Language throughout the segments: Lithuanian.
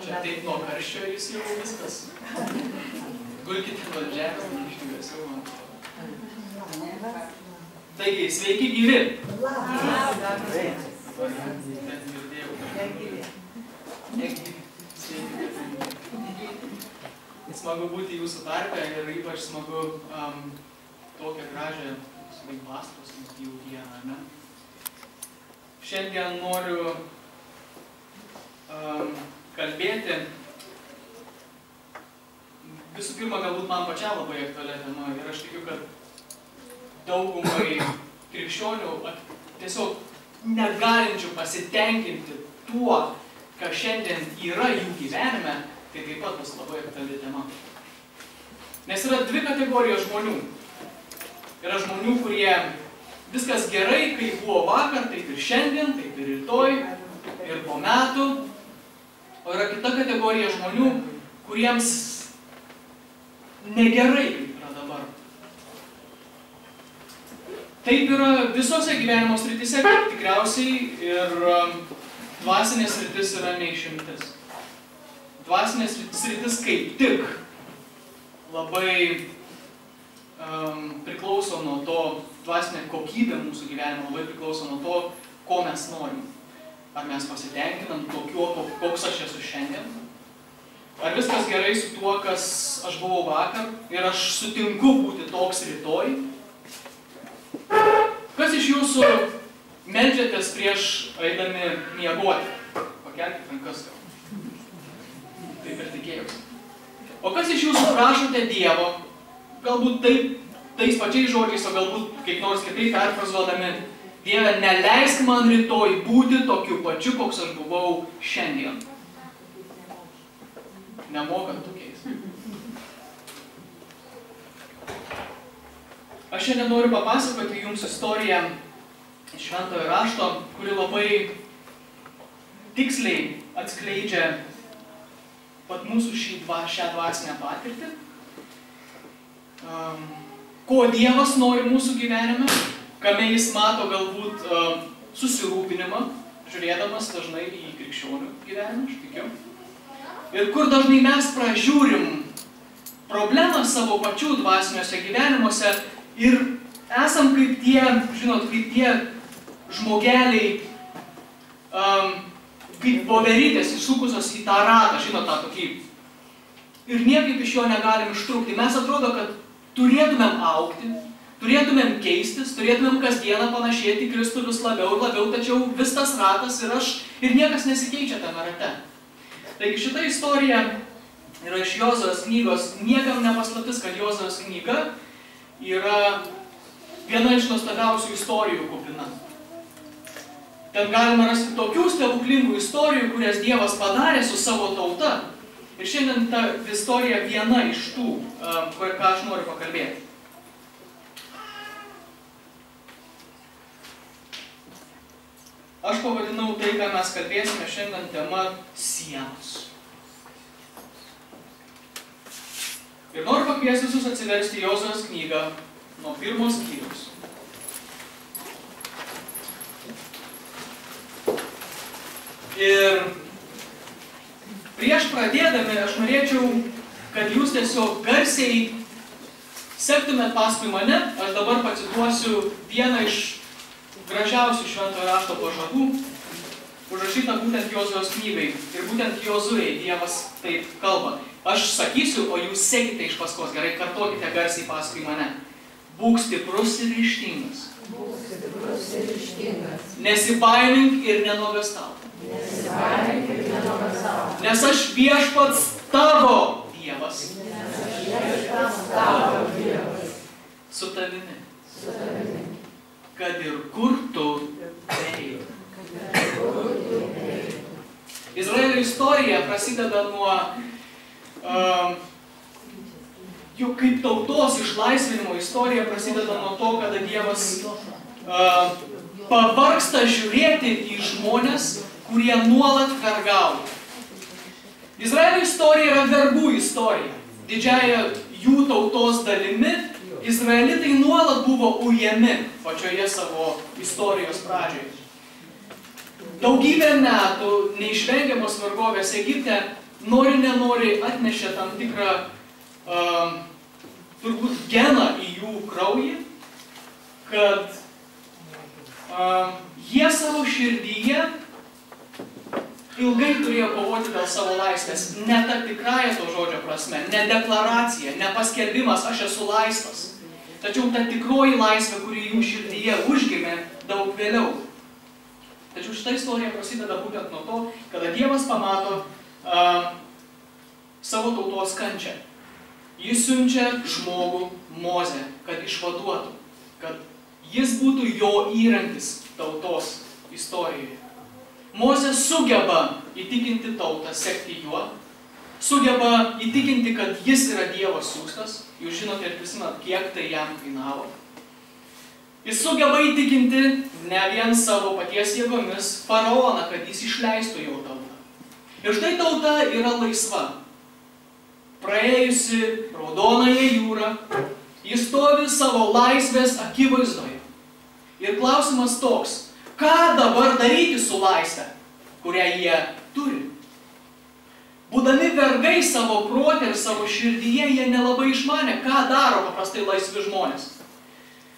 Čia taip nuo karščio jūs jau viskas. Gulkite nuo žemės, neišgyvės jau man atrodo. Taigi, sveiki gyvi. Smagu būti jūsų tarpe ir ypač smagu tokią gražią vasaros motyvų dieną, ne? Šiandien noriu kalbėti. Visų pirma, galbūt man pačiam labai aktualia tema ir aš tikiu, kad daugumai krikščionių tiesiog negalinčių pasitenkinti tuo, kas šiandien yra jų gyvenime, tai taip pat bus labai aktuali tema. Nes yra dvi kategorijos žmonių. Yra žmonių, kurie viskas gerai, kaip buvo vakar, taip ir šiandien, taip ir rytoj, ir po metų. O yra kita kategorija žmonių, kuriems negerai, kaip yra dabar. Taip yra visose gyvenimo srityse, bet tikriausiai ir dvasinės sritis yra neišimtis. Dvasinės sritis kaip tik labai priklauso nuo to, dvasinė kokybė mūsų gyvenimo labai priklauso nuo to, ko mes norim. Ar mes pasitenkinam tokiu, koks aš esu šiandien? Ar viskas gerai su tuo, kas aš buvau vakar ir aš sutinku būti toks rytoj? Kas iš jūsų meldžiatės prieš eidami miegoti? Pakelkite rankas. Taip ir tikėjausi. O kas iš jūsų prašote Dievo? Galbūt tais pačiais žodžiais, o galbūt kaip nors kitaip perfrazuodami, Dieve, neleisk man rytoj būti tokiu pačiu, koks aš buvau šiandien. Nemokant tokiais. Aš šiandien noriu papasakoti jums istoriją iš Šventojo rašto, kuri labai tiksliai atskleidžia pat mūsų šią dvasinę patirtį. Ko Dievas nori mūsų gyvenime, kame jis mato galbūt susirūpinimą, žiūrėdamas dažnai į krikščionių gyvenimą, aš tikiu. Ir kur dažnai mes pražiūrim problemą savo pačių dvasiniuose gyvenimuose ir esam kaip tie, žinot, kaip tie žmogeliai, kaip voverytės įsukusios į tą ratą, žinot, tą tokį. Ir niekaip iš jo negalim ištrūkti. Mes atrodo, kad turėtumėm augti, turėtumėm keistis, turėtumėm kasdieną panašėti Kristų vis labiau ir labiau, tačiau vis tas ratas ir aš ir niekas nesikeičia tame rate. Taigi šita istorija yra iš Jozijos knygos. Niekam nepaslaptis, kad Jozijos knyga yra viena iš nuostabiausių istorijų kupina. Ten galima rasti tokių stebuklingų istorijų, kurias Dievas padarė su savo tauta. Ir šiandien ta istorija viena iš tų, ką aš noriu pakalbėti. Aš pavadinau tai, ką mes kalbėsime šiandien tema sienos. Ir noriu pakviesti visus atsiversti Jozijos knygą nuo 1 skyriaus. Ir prieš pradėdami aš norėčiau, kad jūs tiesiog garsiai sektumėt paskui mane. Aš dabar pacituosiu vieną iš gražiausių Šventojo rašto pažadų, užrašyta būtent Jozijos knygai. Ir būtent Jozujai Dievas taip kalba. Aš sakysiu, o jūs sekite iš paskos. Gerai, kartokite garsiai paskui mane. Būk stiprus ir ryžtingas. Nesibaimink ir nenuogąstauk. Nes aš viešpats tavo Dievas. Su tavimi. Kad ir kur tu eini. Izraelio istorija prasideda nuo jų kaip tautos išlaisvinimo istorija prasideda nuo to, kada Dievas pavargsta žiūrėti į žmonės, kurie nuolat vergauja. Izraelio istorija yra vergų istorija. Didžiąja jų tautos dalimi izraelitai nuolat buvo ujami pačioje savo istorijos pradžioje. Daugybę metų neišvengiamos vergovės Egipte nori nenori atnešė tam tikrą turbūt geną į jų kraują, kad jie savo širdyje ilgai turėjo kovoti dėl savo laisvės. Ne ta tikrąja to žodžio prasme, ne deklaracija, ne paskelbimas, aš esu laisvas. Tačiau ta tikroji laisvė, kuri jų širdyje užgimė daug vėliau. Tačiau šita istorija prasideda būtent nuo to, kada Dievas pamato savo tautos kančią. Jis siunčia žmogų Mozę, kad išvaduotų, kad jis būtų jo įrankis tautos istorijoje. Mozė sugeba įtikinti tautą, sekti juo, sugeba įtikinti, kad jis yra Dievo siųstas. Jūs žinote ir prisimenat, kiek tai jam kainavo. Jis sugeba įtikinti ne vien savo paties jėgomis faraoną, kad jis išleistų jo tautą. Ir štai tauta yra laisva. Praėjusi Raudonąją jūrą, jis stovi savo laisvės akivaizdoje. Ir klausimas toks, ką dabar daryti su laisve, kurią jie turi? Būdami vergai savo prote ir savo širdyje, jie nelabai išmanė, ką daro paprastai laisvi žmonės.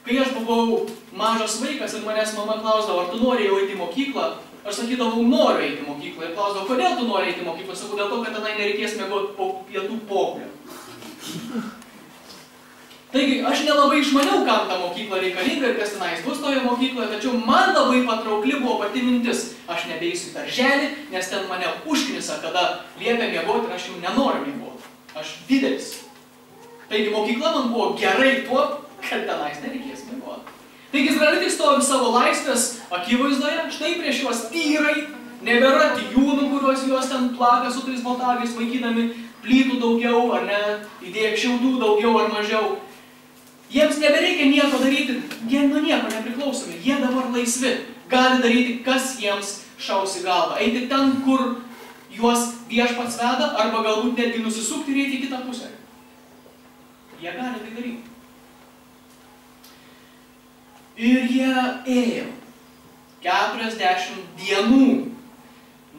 Kai aš buvau mažas vaikas ir manęs mama klausdavo, ar tu nori jau eiti į mokyklą, aš sakydavau, noriu eiti į mokyklą. Ir klausdavau, kodėl tu nori eiti į mokyklą? Sakau, dėl to, kad tenai nereikės miegoti po pietų pogulių. Taigi, aš nelabai išmaniau, kam ta mokykla reikalinga ir kas tenais bus toje mokykloje, tačiau man labai patraukli buvo pati mintis. Aš nebeisiu į darželį, nes ten mane užknisa, kada liepia miegoti ir aš jau nenoriu miegoti. Aš didelis. Taigi, mokykla man buvo gerai tuo, kad tenais nereikės miegoti. Taigi, izraelitai stovi savo laisvės akivaizdoje, štai prieš juos tyrai, nebėra tijūnų, kuriuos juos ten plaka su tais baltagais, vaikydami plytų daugiau, ar ne, įdėk šiaudų daugiau ar mažiau. Jiems nebereikia nieko daryti, jie nuo nieko nepriklausomi, jie dabar laisvi, gali daryti, kas jiems šaus į galvą, eiti ten, kur juos viešpats veda, arba galbūt netgi nusisukti ir eiti į kitą pusę. Jie gali tai daryti. Ir jie ėjo 40 dienų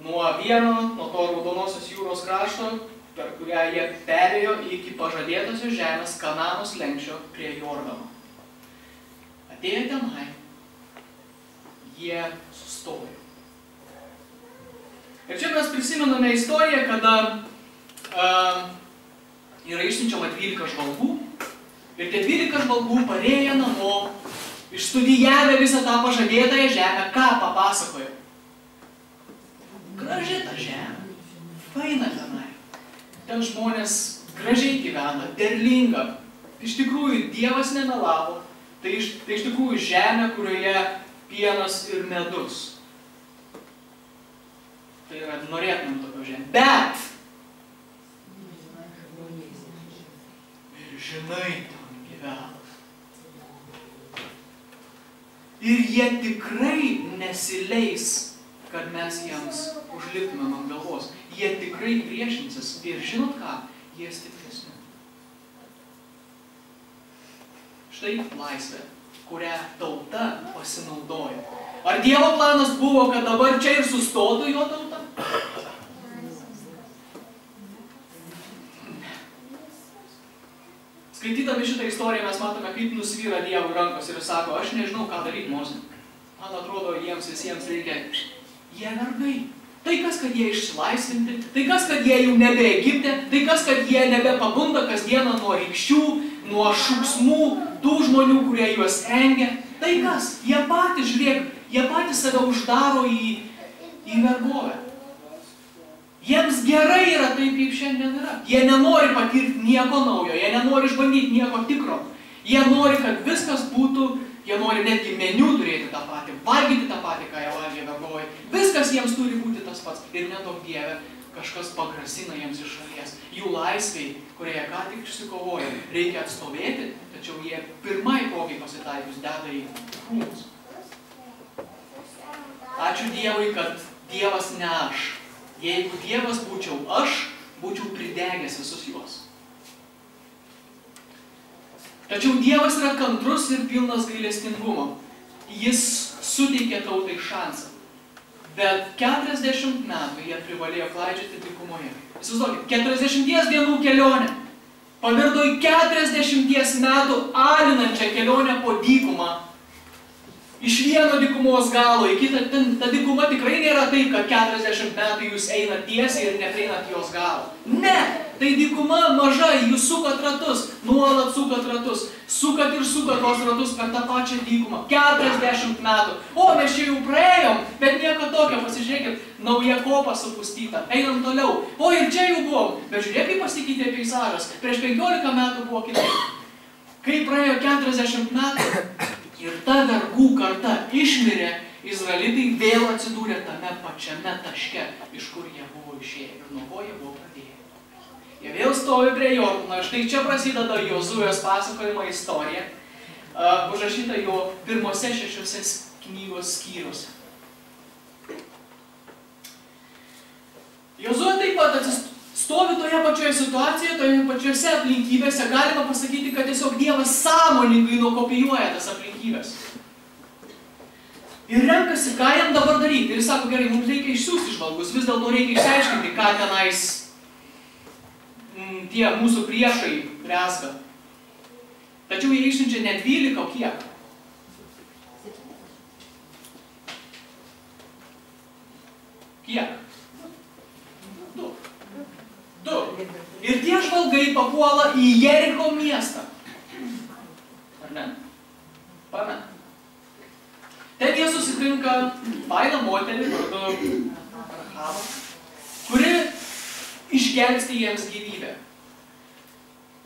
nuo to Raudonosios jūros krašto, per kurią jie perėjo iki pažadėtosios žemės Kanano slenksčio prie Jordano. Atėję tenai, jie sustojo. Ir čia mes prisimename istoriją, kada yra išsiunčiama 12 žvalgų ir tie 12 žvalgų parėję namo, išstudijavę visą tą pažadėtąją žemę, ką papasakojo. Graži ta žemė, faina tenai. Ten žmonės gražiai gyvena, derlinga. Iš tikrųjų, Dievas nemelavo. Tai iš tikrųjų žemė, kurioje pienas ir medus. Tai yra, norėtumėm tokio žemė. Bet! Ir žinai ten gyvena. Ir jie tikrai nesileis, kad mes jiems užliptumėm ant galvos. Jie tikrai priešinsis. Ir žinot ką? Jie stipresni. Štai laisvė, kurią tauta pasinaudojo. Ar Dievo planas buvo, kad dabar čia ir sustotų jo tauta? Skaitydami šitą istoriją mes matome, kaip nusvyra Dievo rankos ir sako, aš nežinau, ką daryti, Mozė. Man atrodo, jiems visiems reikia. Jie vergai. Tai kas, kad jie išsilaisvinti, tai kas, kad jie jau nebe Egipte, tai kas, kad jie nebepabunda kasdieną nuo rykščių, nuo šūksmų, tų žmonių, kurie juos engia. Tai kas? Jie patys, žiūrėk, jie patys save uždaro į vergovę. Jiems gerai yra taip, kaip šiandien yra. Jie nenori patirti nieko naujo, jie nenori išbandyti nieko tikro. Jie nori, kad viskas būtų, jie nori netgi meniu turėti tą patį, valgyti tą patį, ką jie valgė vergovai. Viskas jiems turi būti tas pats. Ir nedaug Dieve, kažkas pagrasina jiems iš šalies. Jų laisviai, kurie jie ką tik išsikovoja, reikia atstovėti, tačiau jie pirmai progai pasitaikius deda į krūmus. Ačiū Dievui, kad Dievas ne aš. Jeigu Dievas būčiau aš, būčiau pridegęs visus juos. Tačiau Dievas yra kantrus ir pilnas gailestingumo. Jis suteikė tautai šansą. Bet 40 metų jie privalėjo klaidžioti dykumoje. Įsivaizduokit, 40 dienų kelionė pavirto į 40 metų alinančią kelionę po dykumą. Iš vieno dykumos galo į kitą, ta dykuma tikrai nėra taip, kad 40 metų jūs einat tiesiai ir neprieinat jos galo. Ne, tai dykuma maža, jūs sukat ratus, nuolat sukat ratus, sukat ir sukat tos ratus per tą pačią dykumą. 40 metų. O, mes čia jau praėjom, bet nieko tokio, pasižiūrėkit, nauja kopa supustyta, einam toliau. O, ir čia jau buvom, bet žiūrėk, kaip pasikeitė peizažas. Prieš 15 metų buvo kitaip. Kai praėjo 40 metų, ir ta vergų karta išmirė, izraelitai vėl atsidūrė tame pačiame taške, iš kur jie buvo išėję ir nuo ko jie buvo pradėję. Jie vėl stovi prie Jordano, štai čia prasideda Jozujos pasakojimo istorija, užrašyta jo pirmose 6 knygos skyriuose. Jozuė taip pat stovi toje pačioje situacijoje, toje pačiose aplinkybėse, galima pasakyti, kad tiesiog Dievas sąmoningai nukopijuoja tas aplinkybės. Ir renkasi, ką jam dabar daryti. Ir sako, gerai, mums reikia išsiųsti žvalgus, vis dėlto reikia išsiaiškinti, ką tenais tie mūsų priešai rezga. Tačiau jie išsiunčia ne 12, o kiek? Kiek? 2. Ir tie žvalgai papuola į Jericho miestą. Ar ne? Pame. Ten jie susitinka fainą moterį, vardu Rahabą, kuri išgelbsti jiems gyvybę.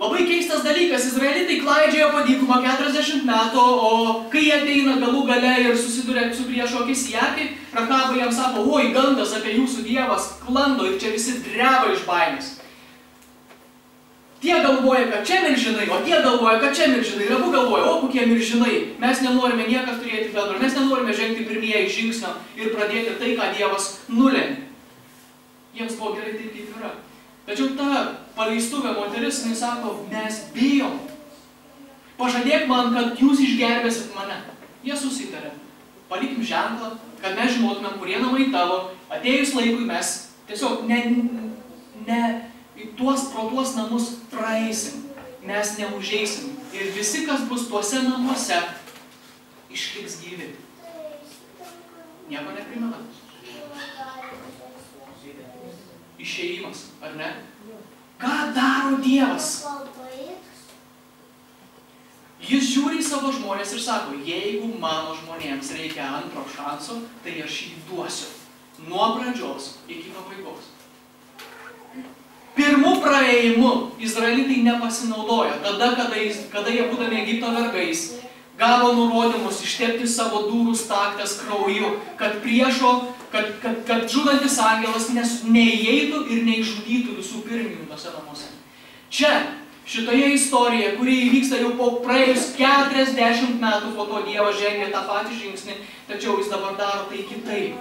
Labai keistas dalykas, izraelitai klaidžiojo po dykumą 40 metų, o kai jie ateina galų gale ir susiduria su priešo akis į akį, Rahabą jam sako, oi, gandas apie jūsų dievas klando ir čia visi dreba iš baimės. Tie galvoja, kad čia milžinai, o tie galvoja, kad čia milžinai. Ir abu galvoja, o kokie milžinai, mes nenorime niekas turėti bendro, mes nenorime žengti pirmieji žingsnio ir pradėti tai, ką Dievas nulėmė. Jiems buvo gerai taip, kaip yra. Tačiau ta paleistuvė moteris, jinai sako, mes bijom. Pažadėk man, kad jūs išgelbėsit mane. Jie susitarė. Palikim ženklą, kad mes žinotumėm, kurie namai tavo. Atėjus laikui mes tiesiog pro tuos namus praeisim. Mes neužeisim. Ir visi, kas bus tuose namuose, išliks gyvi. Nieko neprimena. Išėjimas, ar ne? Ką daro Dievas? Jis žiūri į savo žmonės ir sako, jeigu mano žmonėms reikia antro šanso, tai aš jį duosiu. Nuo pradžios iki pabaigos. Pirmu praėjimu izraelitai nepasinaudojo. Tada, kada jie būdami Egipto vergais, gavo nurodymus ištepti savo durų staktas krauju, kad kad žudantis angelas neįeitų ir neižžudytų visų pirminių tose namuose. Čia, šitoje istorijoje, kuri įvyksta jau po praėjus 40 metų, po to Dievas žengė tą patį žingsnį, tačiau jis dabar daro tai kitaip.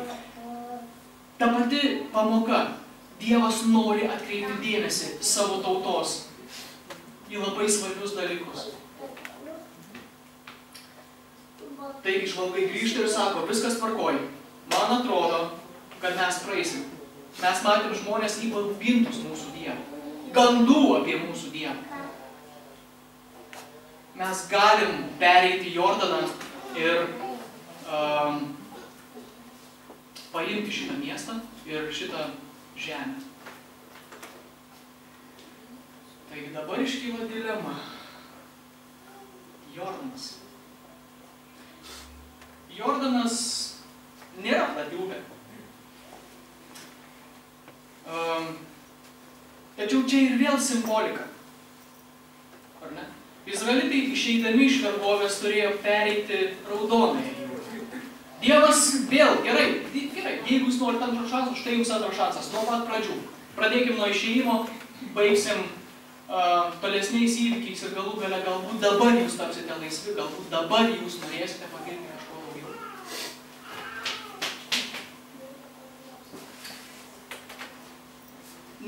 Ta pati pamoka. Dievas nori atkreipti dėmesį savo tautos į labai svarbius dalykus. Taigi žvalgai grįžta ir sako, viskas tvarkoj. Man atrodo, kad mes praeisim. Mes matėm žmonės įbaugintus mūsų Dievą. Gandų apie mūsų Dievą. Mes galim pereiti Jordaną ir paimti šitą miestą ir šitą žemę. Taigi dabar iškyla dilema. Jordanas. Jordanas nėra plati upė. Tačiau čia ir vėl simbolika. Ar ne? Izraelitai išeidami iš vergovės turėjo pereiti Raudonąją jūrą. Dievas vėl, gerai, jeigu jūs norite antro šansą, štai jums antro šansas, nuo pat pradžių. Pradėkim nuo išėjimo, baigsim tolesniais įvykiais ir galų gale galbūt dabar jūs tapsite laisvi, galbūt dabar jūs norėsite pagirti kažko daugiau.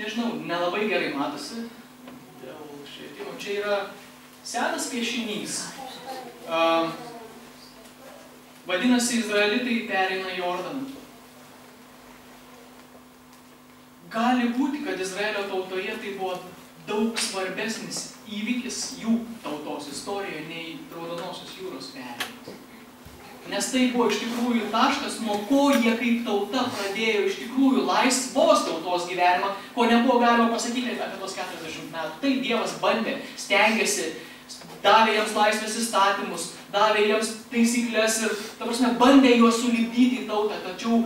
Nežinau, nelabai gerai matosi dėl švietimo. Čia yra senas piešinys. Vadinasi, izraelitai pereina Jordaną. gali būti, kad Izraelio tautoje tai buvo daug svarbesnis įvykis jų tautos istorijoje nei Raudonosios jūros perėjimas. Nes tai buvo iš tikrųjų taškas, nuo ko jie kaip tauta pradėjo iš tikrųjų laisvos tautos gyvenimą, ko nebuvo galima pasakyti apie tos 40 metų. Tai Dievas bandė, stengėsi, davė jiems laisvės įstatymus, davė jiems taisyklės ir, ta prasme, bandė juos sulipdyti į tautą, tačiau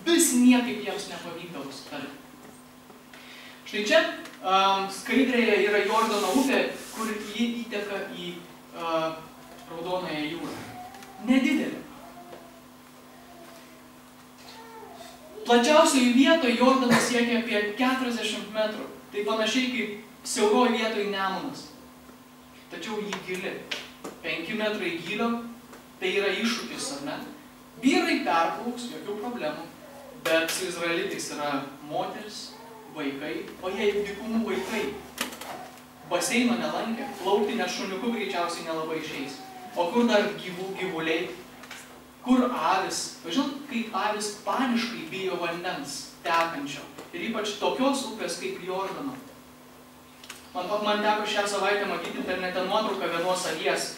vis niekaip jiems nepavykdavo sutarti. Štai čia skaidrėje yra Jordano upė, kur ji įteka į Raudonąją jūrą. Nedidelė. Plačiausioje vietoje Jordanas siekia apie 40 metrų. Tai panašiai kaip siauroje vietoje Nemunas. Tačiau jį gili. 5 metrai gylio, tai yra iššūkis, ar ne? Vyrai perplauks, jokių problemų. Bet su izraelitais yra moteris, vaikai, o jie dykumų vaikai. Baseino nelankė, plaukti nes šuniuku greičiausiai nelabai išeis. O kur dar gyvuliai? Kur avis? Žinot, kaip avis paniškai bijo vandens tekančio. Ir ypač tokios upės kaip Jordano. Man teko šią savaitę matyti internete nuotrauką vienos avies,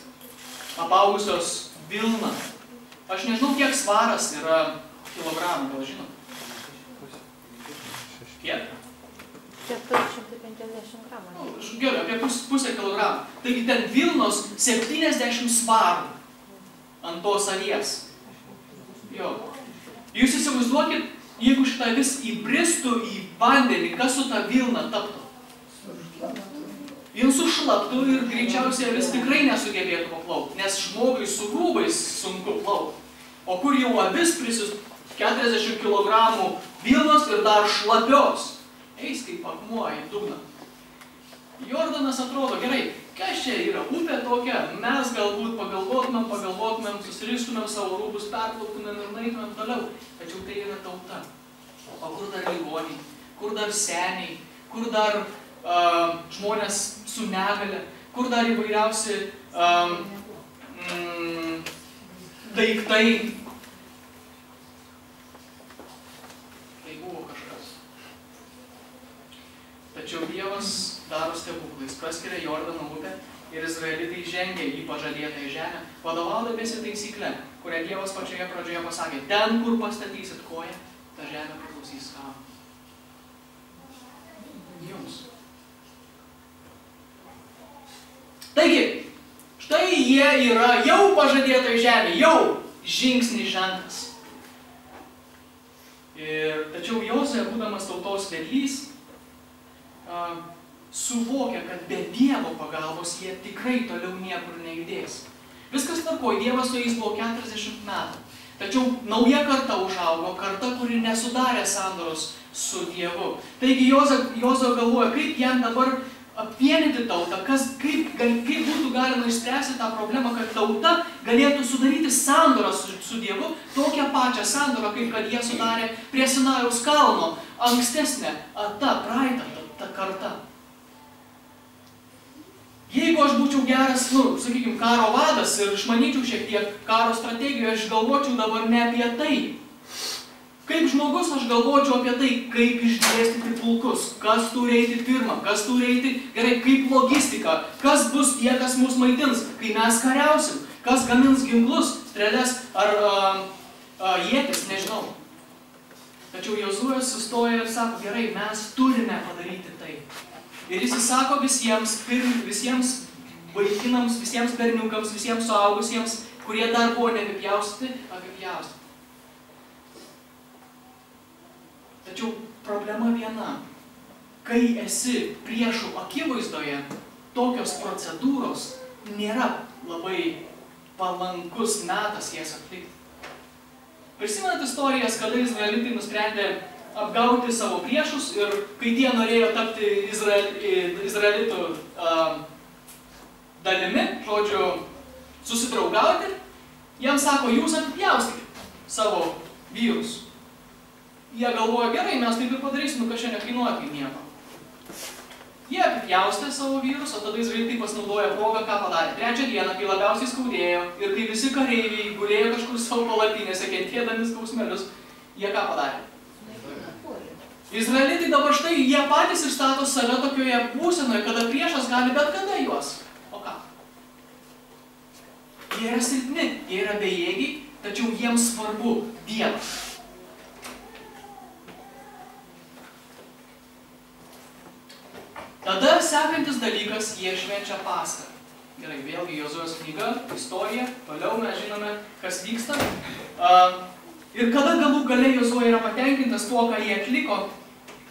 apaugusios vilna. Aš nežinau, kiek svaras yra kilogramų, gal žinot? Kiek? 450 gramų. Gerai, apie pusę kilogramų. Taigi ten vilnos 70 svarų ant tos avies. Jo. Jūs įsivaizduokit, jeigu šitą avis įbristų į vandenį, kas su ta vilna taptų? Jin sušlaptų ir greičiausiai avis tikrai nesugebėtų paplaukti, nes žmogui su rūbais sunku plaukti. O kur jau avis prisis 40 kilogramų vilnos ir dar šlapios? Eis kaip akmuo į dugną. Jordanas atrodo, gerai, kas čia yra upė tokia, mes galbūt pagalvotumėm, susiristumėm savo rūbus, perplauktumėm ir nueitumėm toliau. Tačiau tai yra tauta. O kur dar ligoniai, kur dar seniai, kur dar žmonės su negale, kur dar įvairiausi daiktai. Tai buvo kažkas. Tačiau Dievas daro stebuklais, praskiria Jordano upę ir izraelitai žengia į pažadėtąją žemę, vadovaudamiesi taisykle, kurią Dievas pačioje pradžioje pasakė, ten, kur pastatysit koją, ta žemė priklausys kam? Jums. Taigi, štai jie yra jau pažadėtąją žemė, jau žingsnis žentas. Tačiau Jozue, būdamas tautos vedlys, suvokia, kad be Dievo pagalbos jie tikrai toliau niekur nejudės. Viskas tvarkoj, Dievas su jais buvo 40 metų. Tačiau nauja karta užaugo, karta, kuri nesudarė sandoros su Dievu. Taigi Jozue galvoja, kaip jam dabar apvienyti tautą, kaip būtų galima išspręsti tą problemą, kad tauta galėtų sudaryti sandorą su Dievu, tokią pačią sandorą, kaip kad jie sudarė prie Sinajaus kalno, ankstesnė, praeitą ta karta. Jeigu aš būčiau geras, sakykime, karo vadas ir išmanyčiau šiek tiek karo strategiją, aš galvočiau dabar ne apie tai. Kaip žmogus aš galvočiau apie tai, kaip išdėstyti pulkus, kas turi eiti pirmą, kas turi eiti, gerai, kaip logistika, kas bus tie, kas mus maitins, kai mes kariausim, kas gamins ginklus, strėles ar ietis, nežinau. Tačiau Jozue sustoja ir sako, gerai, mes turime padaryti tai. Ir jis įsako visiems vaikinams, visiems berniukams, visiems suaugusiems, kurie dar buvo neapipjaustyti, apipjaustyti. Tačiau problema viena. Kai esi priešų akivaizdoje, tokios procedūros nėra labai palankus metas jas atlikti. Prisimenat istorijas, kada izraelitai nusprendė apgauti savo priešus ir kai tie norėjo tapti izraelitų dalimi, žodžiu, susidraugauti, jiems sako, jūs apipjaustykite savo vyrus. Jie galvoja, gerai, mes taip ir padarysim, kad čia nekainuoja tai nieko. Jie apipjaustė savo vyrus, o tada izraelitai pasinaudoja progą, ką padarė. Trečią dieną, kai labiausiai skaudėjo ir kai visi kareiviai gulėjo kažkur savo palapinėse, kentėdami skausmelius, jie ką padarė? Izraelitai dabar štai, jie patys išstato save tokioje būsenoje, kada priešas gali bet kada juos. O ką? Jie yra silpni, jie yra bejėgiai, tačiau jiems svarbu Dievas. Tada sekantis dalykas, jie švenčia Paschą. Gerai, vėlgi Jozuės knyga, istorija, toliau mes žinome, kas vyksta. Ir kada galų gale Jozuė yra patenkintas tuo, ką jie atliko,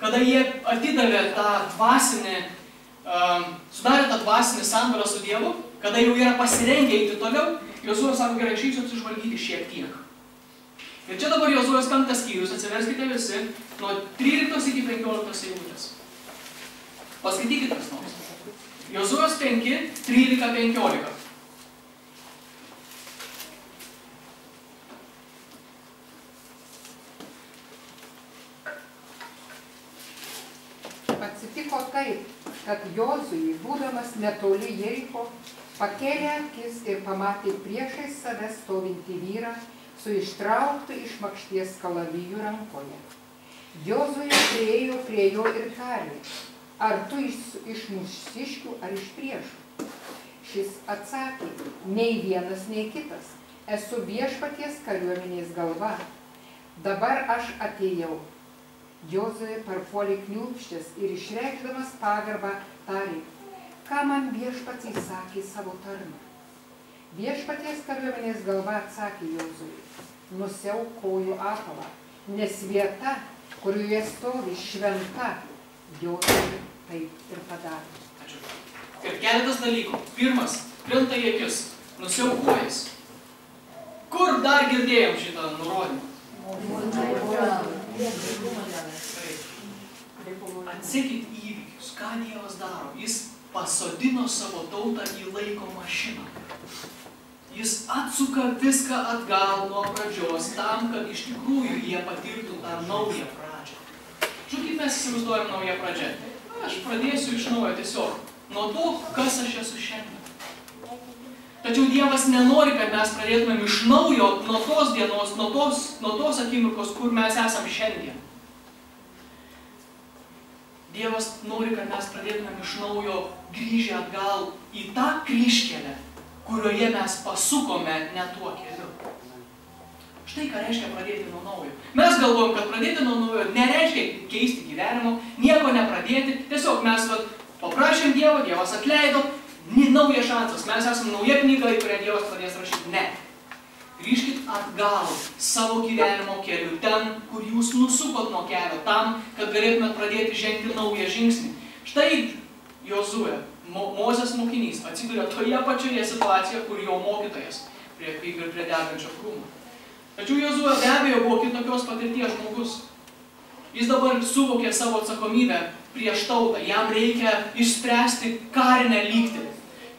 kada jie atidavė tą dvasinį, sudarė tą dvasinį sandorą su Dievu, kada jau yra pasirengę eiti toliau, Jozuė sako, gerai, išeisiu apsižvalgyti šiek tiek. Ir čia dabar Jozuės 5 skyrius, atsiverskite visi, nuo 13 iki 15 eilutės. Paskaitykite kas nors. Jozuės 5, 13, 15. Atsitiko taip, kad Jozuė, būdamas netoli Jericho, pakėlė akis ir pamatė priešais save stovintį vyrą su ištrauktu iš makšties kalaviju rankoje. Jozuė priėjo prie jo ir tarė, ar tu iš mūsiškių ar iš priešų? Šis atsakė, nei vienas, nei kitas. Esu viešpaties kariuomenės galva. Dabar aš atėjau. Jozuė parpuolė kniūbsčias ir išreikšdamas pagarbą tarė, ką man viešpats įsakė savo tarną. Viešpaties kariuomenės galva atsakė Jozuė, nusiauk kojų apavą, nes vieta, kurioje stovi šventa, Jozuė taip ir padarė. Ačiū. Ir keletas dalykų. Pirmas, krenta į akis, nusiauk kojas. Kur dar girdėjom šitą nurodymą? Atsekit įvykius, ką Dievas daro. Jis pasodino savo tautą į laiko mašiną. Jis atsuka viską atgal nuo pradžios tam, kad iš tikrųjų jie patirtų tą naują pradžią. Žiūrėk, kaip mes įsivaizduojam naują pradžią. Aš pradėsiu iš naujo tiesiog nuo to, kas aš esu šiandien. Tačiau Dievas nenori, kad mes pradėtumėm iš naujo nuo tos dienos, nuo tos akimirkos, kur mes esam šiandien. Dievas nori, kad mes pradėtumėm iš naujo grįžę atgal į tą kryžkelę, kurioje mes pasukome ne tuo keliu. Štai ką reiškia pradėti nuo naujo. Mes galvojam, kad pradėti nuo naujo nereiškia keisti gyvenimo, nieko nepradėti. Tiesiog mes paprašėm Dievo, Dievas atleido, naujas šansas, mes esame nauja knyga, į kurią Dievas pradės rašyti. Ne. Grįžkit atgal savo gyvenimo keliu, ten, kur jūs nusukot nuo kelio, tam, kad galėtumėt pradėti žengti naują žingsnį. Štai Jozuė, Mozės mokinys, atsiduria toje pačioje situacijoje, kur jo mokytojas, kaip ir prie degančio krūmo. Tačiau Jozuė be abejo buvo kitokios patirties žmogus. Jis dabar suvokė savo atsakomybę prieš tautą, jam reikia išspręsti karinę lygtį.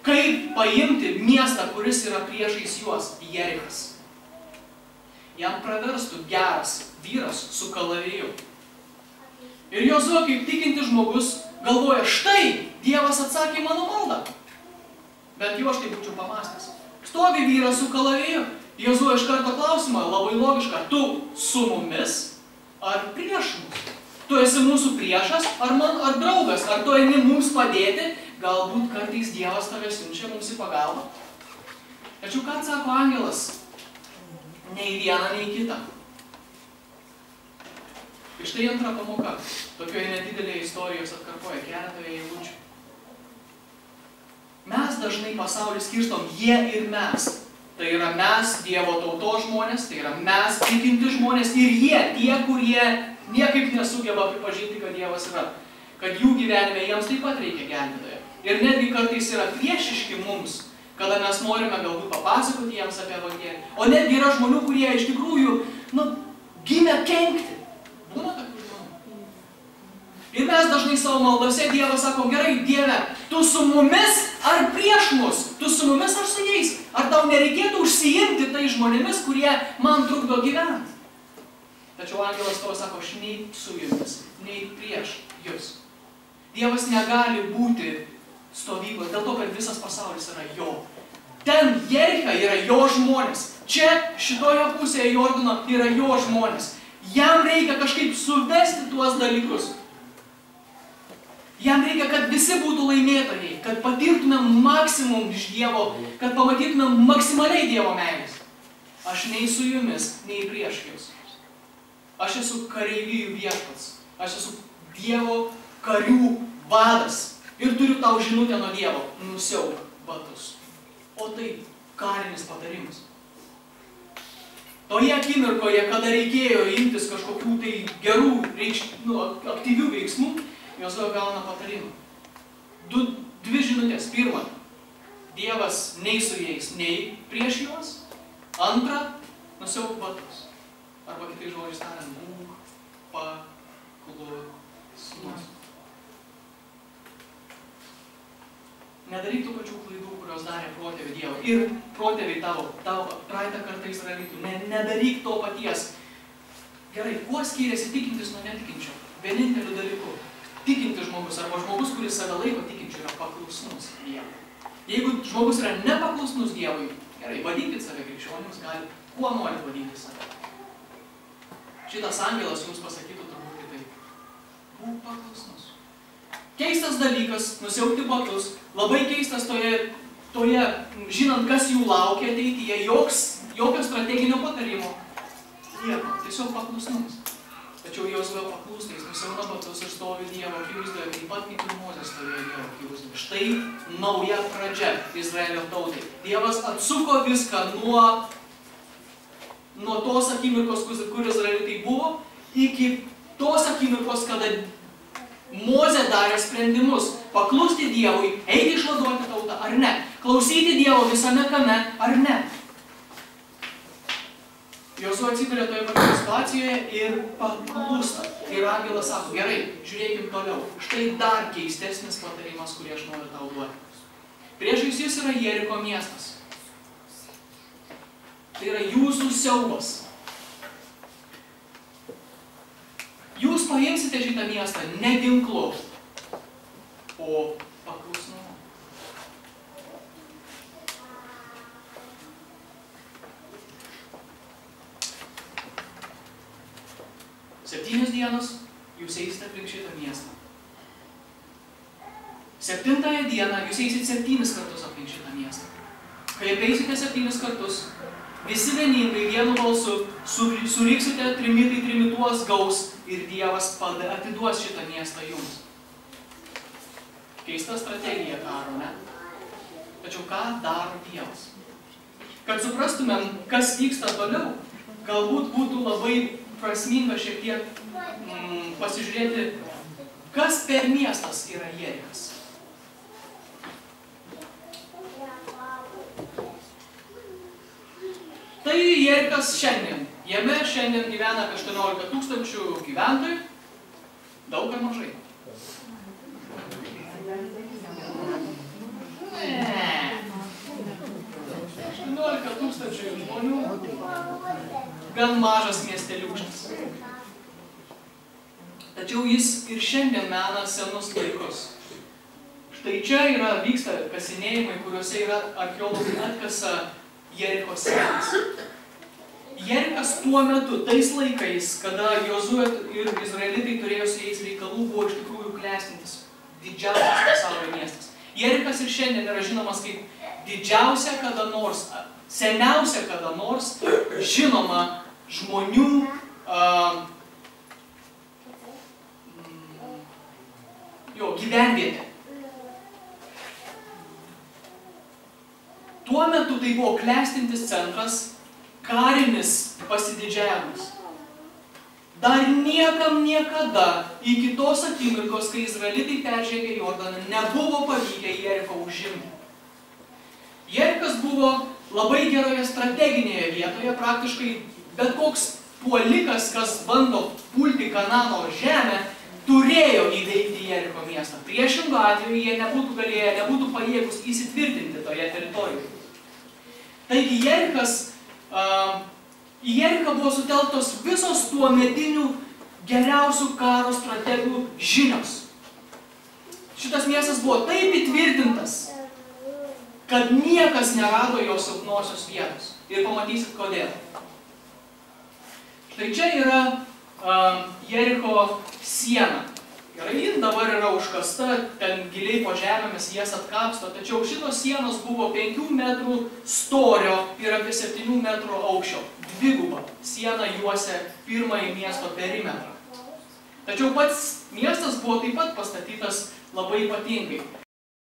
Kaip paimti miestą, kuris yra priešais juos, Jerichas. Jam praverstų geras vyras su kalaviju. Ir Jozuė, kaip tikintis žmogus, galvoja, štai, Dievas atsakė mano maldą. Bet jau aš tai būčiau pamastęs. Stovi vyras su kalaviju. Jozuė iš karto klausimą, labai logiška, tu su mumis ar prieš mus? Tu esi mūsų priešas ar draugas? Ar tu eini mums padėti? Galbūt kartais Dievas tave siunčia mums į pagalbą. Tačiau ką atsako angelas? Nei vieną, nei kitą. Ir štai antra pamoka. Tokioje nedidelėje istorijos atkarpoje keletoje eilučių. Mes dažnai pasaulį skirstom jie ir mes. Tai yra mes, Dievo tautos žmonės, tai yra mes, tikinti žmonės ir jie, tie, kurie niekaip nesugeba pripažinti, kad Dievas yra. Kad jų gyvenime jiems taip pat reikia gelbėtojo. Ir netgi kartais yra priešiški mums, kada mes norime galbūt papasakoti jiems apie Evangeliją. O netgi yra žmonių, kurie iš tikrųjų, gimė kenkti. Būna tokių žmonių. Ir mes dažnai savo maldose Dievas sako, gerai, Dieve, tu su mumis ar prieš mus? Tu su mumis ar su jais? Ar tau nereikėtų užsiimti tai žmonėmis, kurie man trukdo gyventi? Tačiau angelas tavo sako, aš nei su jumis, nei prieš jūs. Dievas negali būti stovykloje, dėl to, kad visas pasaulis yra jo. Ten Jericha yra jo žmonės. Čia, šitoje pusėje Jordano yra jo žmonės. Jam reikia kažkaip suvesti tuos dalykus. Jam reikia, kad visi būtų laimėtojai, kad patirtumėm maksimum iš Dievo, kad pamatytumėm maksimaliai Dievo meilės. Aš nei su jumis, nei prieš jūs. Aš esu kareivijų viešpats. Aš esu Dievo karių vadas. Ir turiu tau žinutę nuo Dievo. Nusiauk batus. O tai karinis patarimas. Toje akimirkoje, kada reikėjo imtis kažkokių tai gerų, aktyvių veiksmų, Jozuė gauna patarimą. Dvi žinutės. Pirma, Dievas nei su jais, nei prieš juos. Antra, nusiauk batus. Arba kitais žodžiais tariant, būk paklusnus. Nedaryk tų pačių klaidų, kurios darė protėviai Dievo. Ir protėviai tavo praeitą kartą Izraelitų. Nedaryk to paties. Gerai, kuo skiriasi tikintis nuo netikinčio? Vieninteliu dalyku. Tikintis žmogus arba žmogus, kuris save laiko tikinčiu, yra paklusnus Dievui. Jeigu žmogus yra nepaklusnus Dievui, gerai, vadinkit save krikščionimis, gali, kuo norit vadinti save. Šitas angelas jums pasakytų turbūt kitaip. Būk paklusnus. Keistas dalykas, nusiaukti batus, labai keistas toje žinant, kas jų laukia ateityje, jokio strateginio patarimo. Nieko, tiesiog paklusnumas. Tačiau Jozuė paklūsta, jis nusiauna batus ir stovi Dievo akivaizdoje, taip pat kaip ir Mozė stovėjo Dievo akivaizdoje. Štai nauja pradžia Izraelio tautai. Dievas atsuko viską nuo tos akimirkos, kur Izraelitai buvo, iki tos akimirkos, kada Mozė darė sprendimus. Paklusti Dievui, eiti išvaduoti tautą ar ne. Klausyti Dievo visame kame ar ne. Jozuė atsiduria toje pačioje situacijoje ir paklūsta. Ir angelas sako, gerai, žiūrėkim toliau. Štai dar keistesnis patarimas, kurį aš noriu tau duoti. Priešais jis yra Jeriko miestas. Tai yra jūsų siaubas. Jūs paimsite šitą miestą ne ginklu, o paklusnumu. 7 dienos jūs eisite aplink šitą miestą. 7 dieną jūs eisit 7 kartus aplink šitą miestą. Kai apeisite 7 kartus, visi vieningai vienu balsu suriksite, trimitai trimituos gaus ir Dievas atiduos šitą miestą jums. Keista strategija karo, ne? Tačiau ką daro Dievas? Kad suprastumėm, kas vyksta toliau, galbūt būtų labai prasminga šiek tiek pasižiūrėti, kas per miestas yra Jerikas. Tai Jerikas šiandien. Jame šiandien gyvena apie 18 000 gyventojų. Daug ar mažai? Ne. 18 000 žmonių. Gan mažas miesteliūkštis. Tačiau jis ir šiandien mena senus laikus. Štai čia vyksta kasinėjimai, kuriuose yra archeologai atkasa Jeriko sienas. Jerikas tuo metu, tais laikais, kada Jozuė ir Izraelitai turėjo su jais reikalų, buvo iš tikrųjų klestintis didžiausias pasaulio miestas. Jerikas ir šiandien yra žinomas kaip didžiausia kada nors, seniausia kada nors žinoma žmonių gyvenvietė. Tuo metu tai buvo klestintis centras, karinis pasididžiavimas. Dar niekam niekada iki tos akimirkos, kai Izraelitai peržengė Jordaną, nebuvo pavykę Jeriko užimti. Jerikas buvo labai geroje strateginėje vietoje, praktiškai bet koks puolikas, kas bando pulti Kanano žemę, turėjo įveikti Jeriko miestą. Priešingų atveju jie nebūtų pajėgus įsitvirtinti toje teritorijoje. Taigi į Jeriką buvo sutelktos visos tuometinių geriausių karo strategų žinios. Šitas miestas buvo taip įtvirtintas, kad niekas nerado jo silpnosios vietos. Ir pamatysit kodėl. Štai čia yra Jericho sieną. Gerai, ji dabar yra užkasta, ten giliai po žemėmis jas atkapsto, tačiau šitos sienos buvo 5 metrų storio ir apie 7 metrų aukščio. Dviguba siena juosė pirmąjį miesto perimetrą. Tačiau pats miestas buvo taip pat pastatytas labai ypatingai.